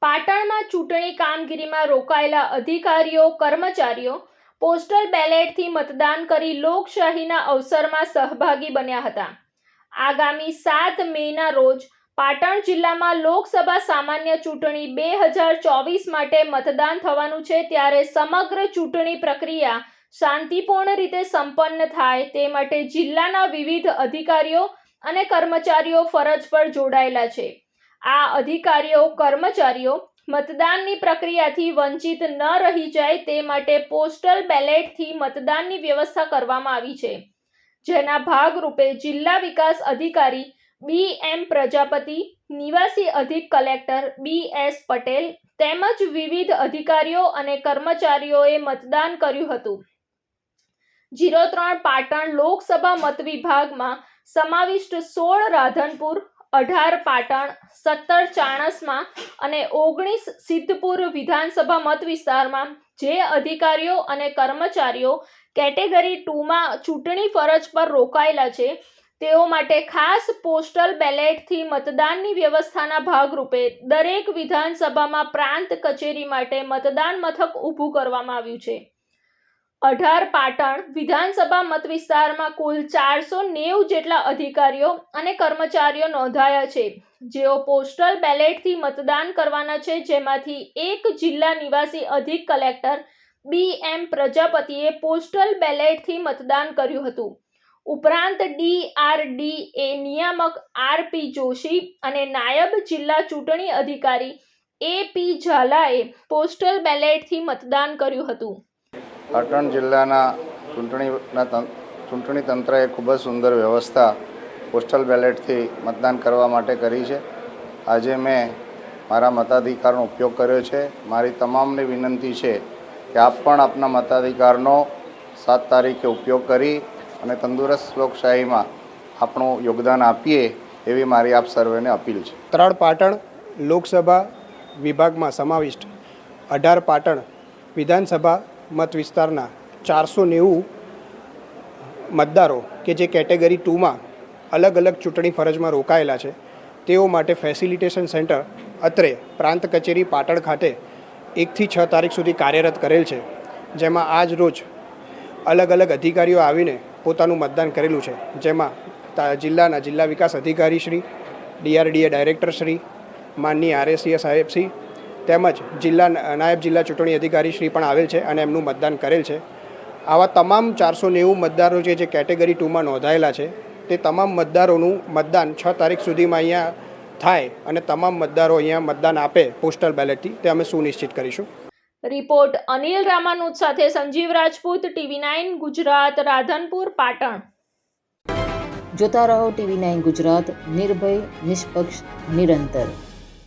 પાટણમાં ચૂંટણી કામગીરીમાં રોકાયેલા અધિકારીઓ કર્મચારીઓ પોસ્ટલ બેલેટથી મતદાન કરી લોકશાહીના અવસરમાં સહભાગી બન્યા હતા। આગામી 7 મેના રોજ પાટણ જિલ્લામાં લોકસભા સામાન્ય ચૂંટણી 2024 માટે મતદાન થવાનું છે, ત્યારે સમગ્ર ચૂંટણી પ્રક્રિયા શાંતિપૂર્ણ રીતે સંપન્ન થાય તે માટે જિલ્લાના વિવિધ અધિકારીઓ અને કર્મચારીઓ ફરજ પર જોડાયેલા છે। આ અધિકારીઓ કર્મચારીઓ મતદાનની પ્રક્રિયાથી વંચિત ન રહી જાય તે માટે પોસ્ટલ બેલેટથી મતદાનની વ્યવસ્થા કરવામાં આવી છે, જેના ભાગરૂપે જિલ્લા વિકાસ અધિકારી BM પ્રજાપતિ, નિવાસી અધિક કલેક્ટર BS પટેલ તેમજ વિવિધ અધિકારીઓ અને કર્મચારીઓએ મતદાન કર્યું હતું। 03 પાટણ લોકસભા મત વિભાગમાં સમાવિષ્ટ 16 રાધનપુર, 18 પાટણ, 17 ચાણસ્મા અને 19 સિદ્ધપુર વિધાનસભા મત વિસ્તારમાં જે અધિકારીઓ અને કર્મચારીઓ કેટેગરી 2માં ચૂંટણી ફરજ પર રોકાયેલા છે તેઓ માટે ખાસ પોસ્ટલ બેલેટથી મતદાનની વ્યવસ્થાના ભાગરૂપે દરેક વિધાનસભામાં પ્રાંત કચેરી માટે મતદાન મથક ઊભું કરવામાં આવ્યું છે। 18 પાટણ વિધાનસભા મત વિસ્તારમાં કુલ 490 જેટલા અધિકારીઓ અને કર્મચારીઓ નોંધાયા છે, જેઓ પોસ્ટલ બેલેટથી મતદાન કરવાના છે, જેમાંથી એક જિલ્લા નિવાસી અધિક કલેક્ટર BM પ્રજાપતિએ પોસ્ટલ બેલેટથી મતદાન કર્યું હતું। ઉપરાંત DRDA નિયામક RP જોશી અને નાયબ જિલ્લા ચૂંટણી અધિકારી AP ઝાલાએ પોસ્ટલ બેલેટથી મતદાન કર્યું હતું। પાટણ જિલ્લાના ચૂંટણી તંત્રએ ખૂબ જ સુંદર વ્યવસ્થા પોસ્ટલ બેલેટથી મતદાન કરવા માટે કરી છે। આજે મેં મારા મતાધિકારનો ઉપયોગ કર્યો છે। મારી તમામને વિનંતી છે કે આપ પણ આપના મતાધિકારનો 7 તારીખે ઉપયોગ કરી અને તંદુરસ્ત લોકશાહીમાં આપણું યોગદાન આપીએ એવી મારી આપ સર્વેને અપીલ છે। 3 પાટણ લોકસભા વિભાગમાં સમાવિષ્ટ 18 પાટણ વિધાનસભા મત વિસ્તારના 490 મતદારો કે જે કેટેગરી 2માં અલગ અલગ ચૂંટણી ફરજમાં રોકાયેલા છે તેઓ માટે ફેસિલિટેશન સેન્ટર અત્રે પ્રાંત કચેરી પાટણ ખાતે 1 થી 6 તારીખ સુધી કાર્યરત કરેલ છે, જેમાં આજ રોજ અલગ અલગ અધિકારીઓ આવીને પોતાનું મતદાન કરેલું છે, જેમાં જિલ્લા વિકાસ અધિકારી શ્રી, DRDA ડાયરેક્ટર શ્રી, માનની RSCA સાહેબ શ્રી તેમજ નાયબ જિલ્લા ચૂંટણી અધિકારી શ્રી પણ આવેલ છે અને એમનું મતદાન કરેલ છે। આવા તમામ 490 મતદારો જે કેટેગરી 2માં નોંધાયેલા છે તે તમામ મતદારોનું મતદાન 6 તારીખ સુધીમાં અહીંયા થાય અને તમામ મતદારો અહીંયા મતદાન આપે પોસ્ટલ બેલેટથી તે અમે સુનિશ્ચિત કરીશું। રિપોર્ટ અનિલ રામાનુજ સાથે સંજીવ રાજપૂત, TV9 ગુજરાત, રાધનપુર, પાટણ। જોતા રહો TV9 ગુજરાત, નિર્ભય, નિષ્પક્ષ, નિરંતર।